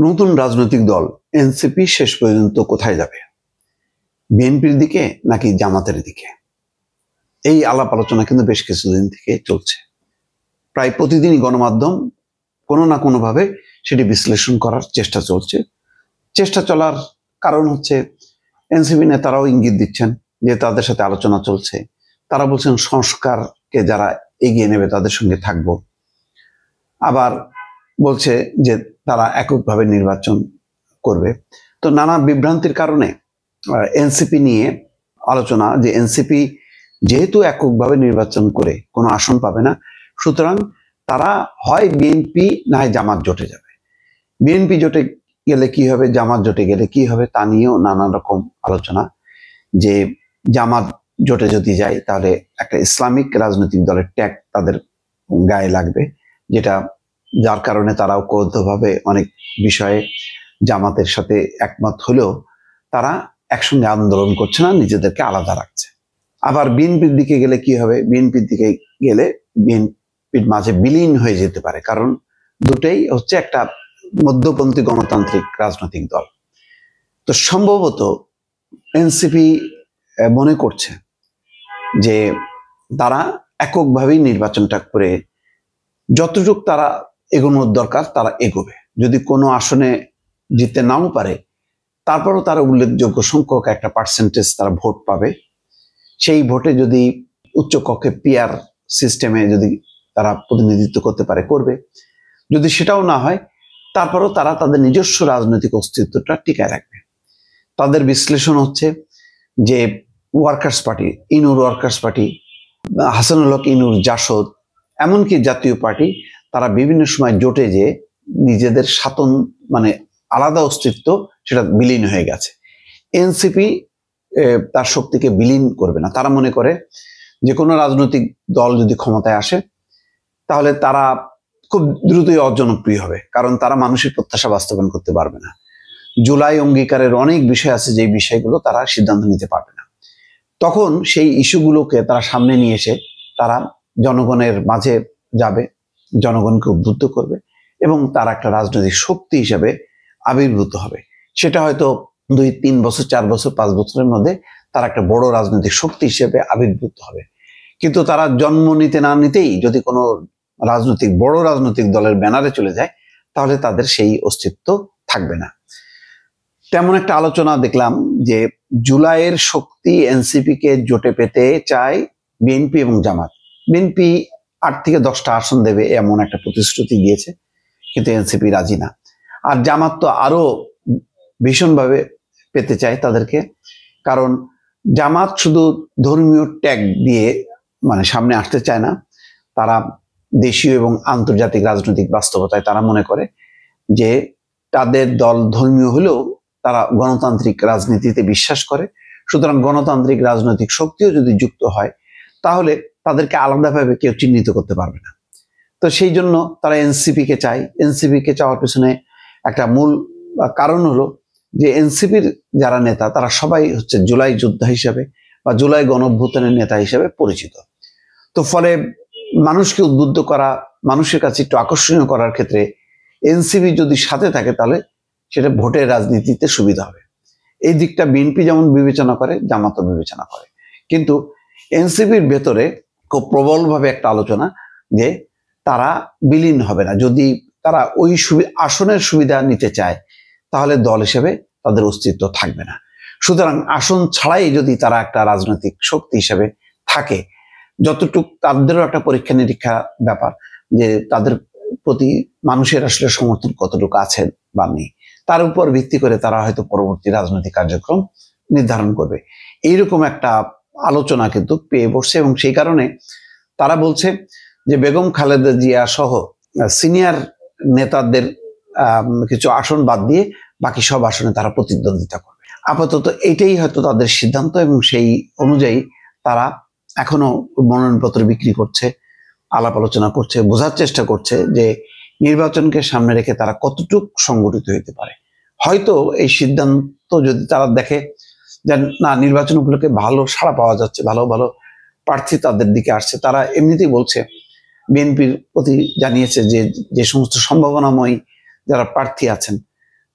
নতুন রাজনৈতিক দল এনসিপি শেষ পর্যন্ত কোথায় যাবে? বিএনপির দিকে নাকি জামাতের দিকে? এই আলাপ আলোচনা কিন্তু বেশ কিছুদিন থেকে চলছে। প্রায় প্রতিদিনই গণমাধ্যম কোনো না কোনোভাবে সেটি বিশ্লেষণ করার চেষ্টা চলছে। চেষ্টা চলার কারণ হচ্ছে এনসিপি নেতারাও ইঙ্গিত দিচ্ছেন যে তাদের সাথে আলোচনা চলছে। তারা বলছেন সংস্কারকে যারা এগিয়ে নেবে তাদের সঙ্গে থাকবো। আবার বলছে যে তারা এককভাবে নির্বাচন করবে। তো নানা বিভ্রান্তির কারণে এনসিপি নিয়ে আলোচনা, যে এনসিপি যেহেতু এককভাবে নির্বাচন করে কোনো আসন পাবে না, সুতরাং তারা হয় বিএনপি না হয় জামাত জোটে যাবে। বিএনপি জোটে গেলে কি হবে, জামাত জোটে গেলে কি হবে, তা নিয়েও নানা রকম আলোচনা। যে জামাত জোটে যদি যায় তাহলে একটা ইসলামিক রাজনৈতিক দলের ট্যাগ তাদের গায়ে লাগবে, যার কারণে তারা ঐক্যবদ্ধভাবে অনেক বিষয়ে জামাতের সাথে একমত হলেও তারা একসঙ্গে আন্দোলন করছে না, নিজেদেরকে আলাদা রাখছে। আবার বিএনপির দিকে গেলে কি হবে, বিএনপির দিকে গেলে বিএনপির মাঝে বিলীন হয়ে যেতে পারে, কারণ দুটোই হচ্ছে একটা মধ্যপন্থী গণতান্ত্রিক রাজনৈতিক দল। তো সম্ভবত এনসিপি মনে করছে যে তারা এককভাবেই নির্বাচনটা করে যতটুকু তারা এগোনোর দরকার তারা এগোবে। যদি কোনো আসনে জিততে নাও পারে, তারপরও তারা উল্লেখযোগ্য সংখ্যক একটা পার্সেন্টেজ তারা ভোট পাবে। সেই ভোটে যদি উচ্চকক্ষে পিআর সিস্টেমে যদি তারা প্রতিনিধিত্ব করতে পারে, করবে। যদি সেটাও না হয়, তারপরও তারা তাদের নিজস্ব রাজনৈতিক অস্তিত্বটা টিকায় রাখবে। তাদের বিশ্লেষণ হচ্ছে যে ওয়ার্কার্স পার্টি, ইনুর ওয়ার্কার্স পার্টি, হাসানুল হক ইনুর জাসদ, এমনকি জাতীয় পার্টি, তারা বিভিন্ন সময় জোটে যে নিজেদের সাতন মানে আলাদা অস্তিত্ব সেটা বিলীন হয়ে গেছে। এনসিপি তার শক্তিকে বিলীন করবে না। তারা মনে করে যে কোনো রাজনৈতিক দল যদি ক্ষমতায় আসে তাহলে তারা খুব দ্রুতই অজনপ্রিয় হবে, কারণ তারা মানুষের প্রত্যাশা বাস্তবায়ন করতে পারবে না। জুলাই অঙ্গীকারের অনেক বিষয় আছে যে বিষয়গুলো তারা সিদ্ধান্ত নিতে পারবে না। তখন সেই ইস্যুগুলোকে তারা সামনে নিয়ে এসে তারা জনগণের মাঝে যাবে, জনগণকে উদ্বুদ্ধ করবে এবং তারা একটা রাজনৈতিক শক্তি হিসেবে আবির্ভূত হবে। সেটা হয়তো 2-3 বছর, 4 বছর, 5 বছরের মধ্যে তারা একটা বড় রাজনৈতিক শক্তি হিসেবে আবির্ভূত হবে। কিন্তু তারা জন্ম নিতে না নিতেই যদি কোনো বড় রাজনৈতিক দলের ব্যানারে চলে যায়, তাহলে তাদের সেই অস্তিত্ব থাকবে না। তেমন একটা আলোচনা দেখলাম যে জুলাইয়ের শক্তি এনসিপি কে জোটে পেতে চায় বিএনপি এবং জামাত। বিএনপি 8 থেকে 10টা আসন দেবে এমন একটা প্রতিশ্রুতি দিয়েছে, কিন্তু এনসিপি রাজি না। আর জামাত তো আরো ভীষণভাবে পেতে চায় তাদেরকে, কারণ জামাত শুধু ধর্মীয় ট্যাগ দিয়ে সামনে আসতে চায় না। তারা দেশীয় এবং আন্তর্জাতিক রাজনৈতিক বাস্তবতায় তারা মনে করে যে তাদের দল ধর্মীয় হলেও তারা গণতান্ত্রিক রাজনীতিতে বিশ্বাস করে। সুতরাং গণতান্ত্রিক রাজনৈতিক শক্তিও যদি যুক্ত হয় তাহলে তাদেরকে আলাদাভাবে কেউ চিহ্নিত করতে পারবে না। তো সেই জন্য তারা এনসিপি কে চায়। এনসিপি কে চাওয়ার পেছনে একটা মূল কারণ হলো যে এনসিপির যারা নেতা তারা সবাই হচ্ছে জুলাই যোদ্ধা হিসেবে বা জুলাই গণঅভ্যুত্থানের নেতা হিসেবে পরিচিত। তো ফলে মানুষকে উদ্বুদ্ধ করা, মানুষের কাছে একটু আকর্ষণীয় করার ক্ষেত্রে এনসিপি যদি সাথে থাকে তাহলে সেটা ভোটের রাজনীতিতে সুবিধা হবে। এই দিকটা বিএনপি যেমন বিবেচনা করে, জামাতও বিবেচনা করে। কিন্তু এনসিপির ভেতরে খুব প্রবলভাবে একটা আলোচনা যে তারা বিলীন হবে না। যদি তারা ওই আসনের সুবিধা নিতে চায় তাহলে দল হিসেবে তাদের অস্তিত্ব থাকবে না। সুতরাং আসন ছাড়াই যদি তারা একটা রাজনৈতিক শক্তি হিসেবে থাকে, যতটুকু তাদেরও একটা পরীক্ষা নিরীক্ষা ব্যাপার যে তাদের প্রতি মানুষের আসলে সমর্থন কতটুকু আছে বা নেই, তার উপর ভিত্তি করে তারা হয়তো পরবর্তী রাজনৈতিক কার্যক্রম নির্ধারণ করবে। এইরকম একটা আলোচনা কিন্তু পেয়ে বসছে এবং সেই কারণে তারা বলছে যে বেগম খালেদা জিয়া সহ সিনিয়র নেতাদের কিছু আসন বাদ দিয়ে বাকি সব আসনে তারা প্রতিদ্বন্দ্বিতা করবে। আপাতত এটাই হয়তো তাদের সিদ্ধান্ত এবং সেই অনুযায়ী তারা এখনো মনোনয়নপত্র বিক্রি করছে, আলাপ আলোচনা করছে, বোঝার চেষ্টা করছে যে নির্বাচনকে সামনে রেখে তারা কতটুকু সংগঠিত হতে পারে। হয়তো এই সিদ্ধান্ত যদি তারা দেখে যে না, নির্বাচন উপলক্ষে ভালো সাড়া পাওয়া যাচ্ছে, ভালো ভালো প্রার্থী তাদের দিকে আসছে, তারা এমনিতেই বলছে, বিএনপির প্রতি জানিয়েছে যে যে সমস্ত সম্ভাবনাময় যারা প্রার্থী আছেন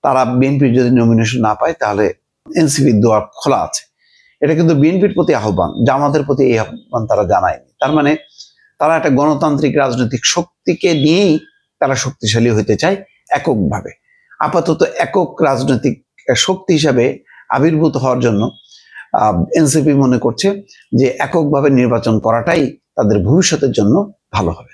তারা বিএনপির যদি নমিনেশন না পায় তাহলে এনসিপির দুয়ার খোলা আছে। এটা কিন্তু বিএনপির প্রতি আহ্বান, জামাতের প্রতি এই আহ্বান তারা জানায়নি। তার মানে তারা একটা গণতান্ত্রিক রাজনৈতিক শক্তিকে নিয়েই তারা শক্তিশালী হতে চায় এককভাবে। আপাতত একক রাজনৈতিক শক্তি হিসাবে আবির্ভূত হওয়ার জন্য এনসিপি মনে করছে যে এককভাবে নির্বাচন করাটাই তাদের ভবিষ্যতের জন্য ভালো হবে।